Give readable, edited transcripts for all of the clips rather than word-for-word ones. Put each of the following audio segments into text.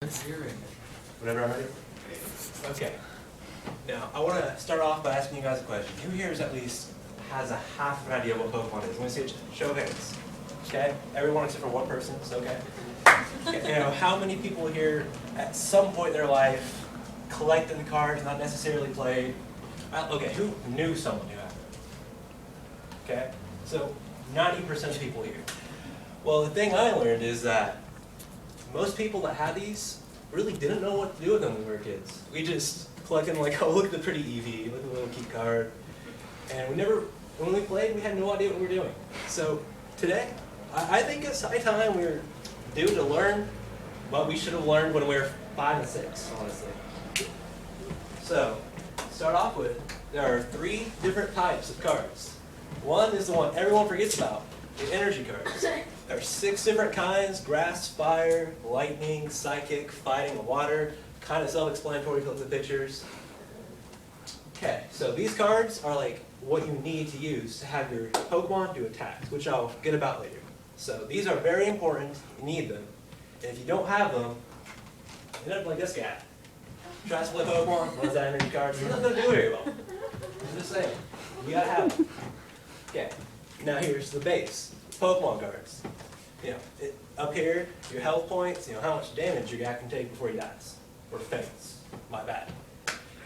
Whenever I'm ready. Okay. Now, I want to start off by asking you guys a question. Who here is at least has a half of an idea what Pokemon is? Let me see a show of hands. Okay? Everyone except for one person, so okay. You know, how many people here at some point in their life collected the cards, not necessarily played? Okay, who knew someone who had them? Okay? So, 90% of people here. Well, the thing I learned is that most people that had these really didn't know what to do with them when we were kids. We just collected them like, oh, look at the pretty Eevee, look at the little key card. And when we played, we had no idea what we were doing. So today, I think it's high time we were due to learn what we should have learned when we were 5 and 6, honestly. So, to start off with, there are 3 different types of cards. One is the one everyone forgets about, the energy cards. There are 6 different kinds: grass, fire, lightning, psychic, fighting, and water. Kind of self-explanatory if you look at the pictures. Okay, so these cards are like what you need to use to have your Pokemon do attacks, which I'll get about later. So these are very important, you need them. And if you don't have them, you end up like this guy. Try to split Pokemon, runs out of energy cards, you're not going to do very well. I'm just saying, you gotta have them. Okay, now here's the base. Pokemon cards. You know, up here, your health points, you know, how much damage your guy can take before he dies. Or faints. My bad.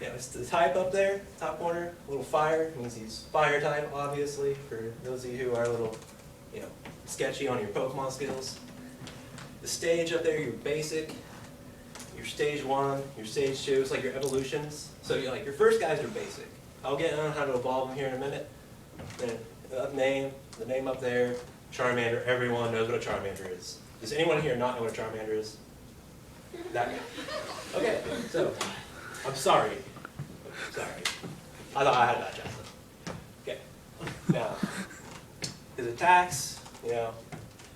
Yeah, it's the type up there, top corner, a little fire, means he's fire type, obviously, for those of you who are a little, you know, sketchy on your Pokemon skills. The stage up there, your basic, your stage 1, your stage 2, it's like your evolutions. So you're like, your first guys are basic. I'll get on how to evolve them here in a minute. Then the name up there, Charmander, everyone knows what a Charmander is. Does anyone here not know what a Charmander is? That guy. Okay, so, I'm sorry. Sorry. I thought I had that, Justin. Okay, now, his attacks, you know,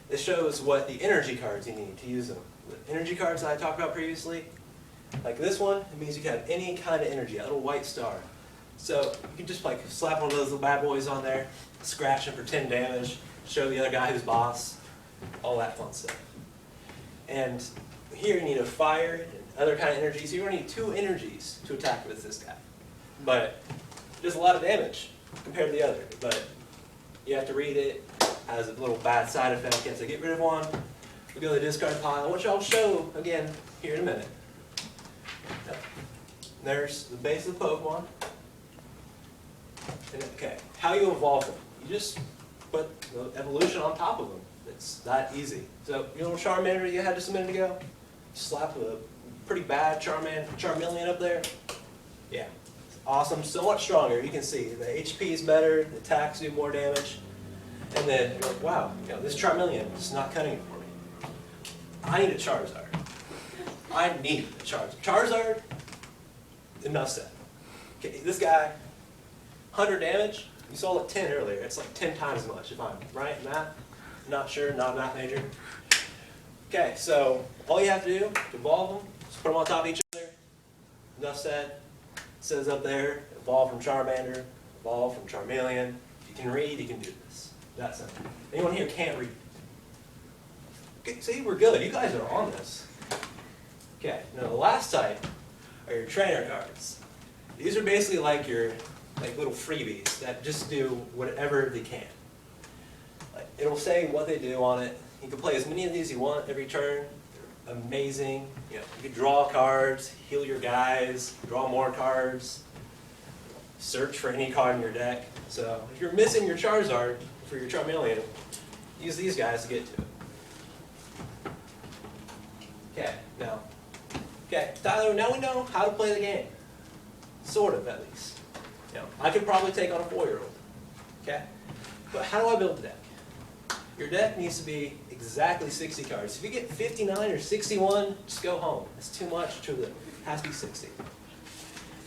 this shows what the energy cards you need to use them. The energy cards that I talked about previously, like this one, it means you can have any kind of energy, a little white star. So, you can just like slap one of those little bad boys on there, scratch him for 10 damage, show the other guy who's boss, all that fun stuff. And here you need a fire and other kind of energy, so you're going to need 2 energies to attack with this guy. But it does a lot of damage compared to the other. But you have to read it, has a little bad side effect. You have to get rid of one. We go to the discard pile, which I'll show again here in a minute. There's the base of the Pokemon. And okay, how you evolve them. You just put the evolution on top of them. It's that easy. So your little Charmander you had just a minute ago, slap a pretty bad Charmeleon up there. Yeah, it's awesome, so much stronger. You can see the HP is better, the attacks do more damage. And then you're like, wow, you know, this Charmeleon is not cutting it for me. I need a Charizard. I need a Charizard. Charizard, enough said. Okay, this guy, 100 damage. You saw it 10 earlier. It's like 10 times as much, if I'm right in math. Not sure, not a math major. Okay, so all you have to do to evolve them is put them on top of each other. Enough said. It says up there, evolve from Charmander, evolve from Charmeleon. If you can read, you can do this. That's simple. Anyone here can't read? Okay, see, we're good. You guys are on this. Okay, now the last type are your trainer cards. These are basically like your little freebies that just do whatever they can. Like, it'll say what they do on it. You can play as many of these you want every turn. They're amazing. You know, you can draw cards, heal your guys, draw more cards, search for any card in your deck. So if you're missing your Charizard for your Charmeleon, use these guys to get to it. Okay, now, Tyler, now we know how to play the game. Sort of, at least. You know, I could probably take on a 4-year-old. Okay? But how do I build the deck? Your deck needs to be exactly 60 cards. If you get 59 or 61, just go home. It's too much, too little. It has to be 60.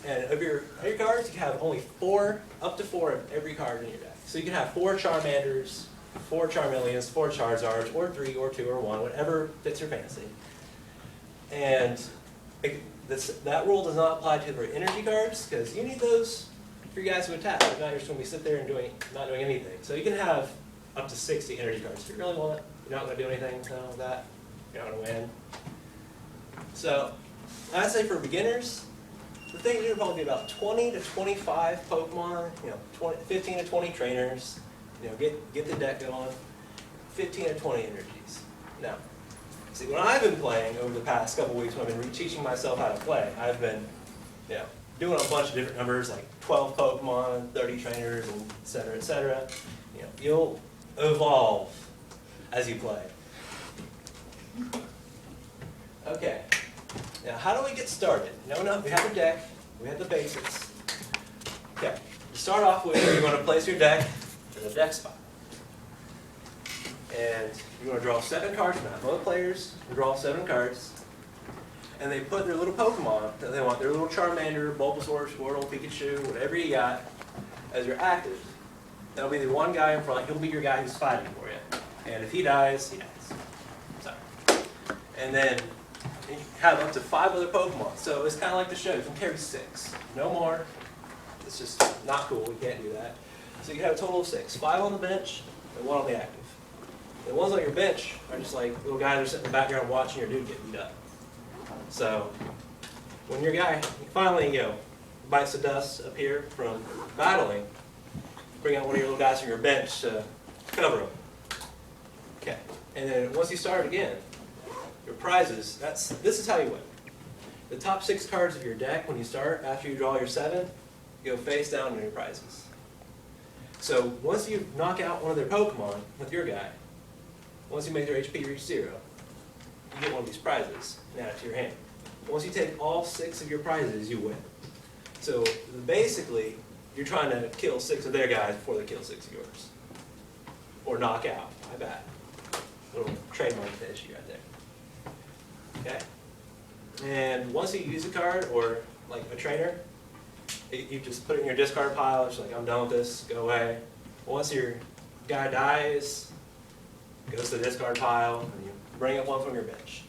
And of your cards, you can have only 4, up to 4 of every card in your deck. So you can have 4 Charmanders, 4 Charmeleons, 4 Charizards, or 3, or 2, or 1, whatever fits your fancy. And that rule does not apply to your energy cards, because you need those for you guys to attack. If not, you're just going to be sitting there and not doing anything. So you can have up to 60 energy cards if you really want. You're not going to do anything with that. You're not going to win. So I'd say for beginners, the thing to do would probably be about 20 to 25 Pokemon, 15 to 20 trainers, get the deck going, 15 to 20 energies. Now, see, when I've been playing over the past couple weeks, when I've been teaching myself how to play, I've been, doing a bunch of different numbers, like 12 Pokemon, 30 trainers, and et cetera, et cetera. You'll evolve as you play. Okay. Now, how do we get started? No, we have a deck. We have the basics. Okay. To start off with, you're going to place your deck in the deck spot. And you're going to draw 7 cards from that. Both players draw 7 cards. And they put their little Pokemon that they want, their little Charmander, Bulbasaur, Squirtle, Pikachu, whatever you got, as your active. That'll be the one guy in front. He'll be your guy who's fighting for you. And if he dies, he dies. So, and then you have up to 5 other Pokemon. So it's kind of like the show. You can carry 6. No more. It's just not cool. We can't do that. So you have a total of 6. 5 on the bench and 1 on the active. The ones on your bench are just like little guys that are sitting in the background watching your dude get beat up. So when your guy finally, bites the dust up here from battling, bring out one of your little guys from your bench to cover him. Okay. And then once you start again, your prizes, this is how you win. The top 6 cards of your deck, when you start, after you draw your 7, go face down on your prizes. So once you knock out one of their Pokemon with your guy, once you make their HP reach 0, you get one of these prizes and add it to your hand. Once you take all 6 of your prizes, you win. So basically, you're trying to kill 6 of their guys before they kill 6 of yours. Or knock out, my bad. Little trademark issue right there. Okay? And once you use a card, or like a trainer, you just put it in your discard pile, it's like, I'm done with this, go away. Once your guy dies, it goes to the discard pile, and you bring up one from your bench.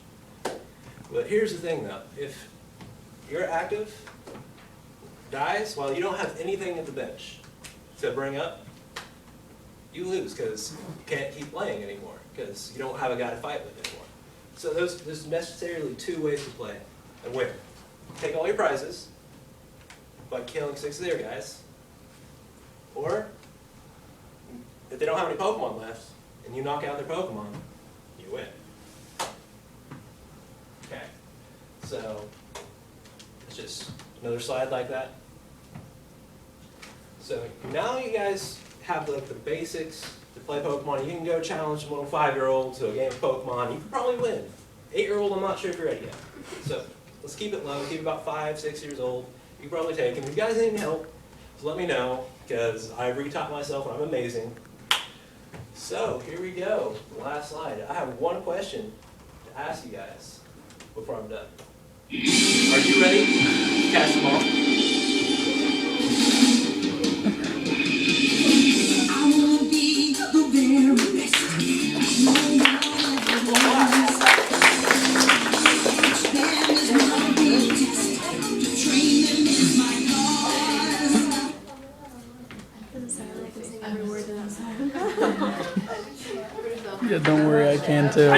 But here's the thing though, if your active dies while you don't have anything at the bench to bring up, you lose because you can't keep playing anymore because you don't have a guy to fight with anymore. So there's necessarily 2 ways to play and win. Take all your prizes by killing 6 of their guys, or if they don't have any Pokemon left and you knock out their Pokemon, you win. Okay, so it's just another slide like that. So now you guys have like the basics to play Pokemon. You can go challenge a little 5-year-old to a game of Pokemon. You can probably win. 8-year-old, I'm not sure if you're ready yet. So let's keep it low. Keep it about 5, 6 years old. You can probably take them. If you guys need any help, just let me know because I've retaught myself and I'm amazing. So here we go. The last slide. I have one question to ask you guys before I'm done. Are you ready to catch the ball? I want to be the very best. Yeah, don't worry, I can too.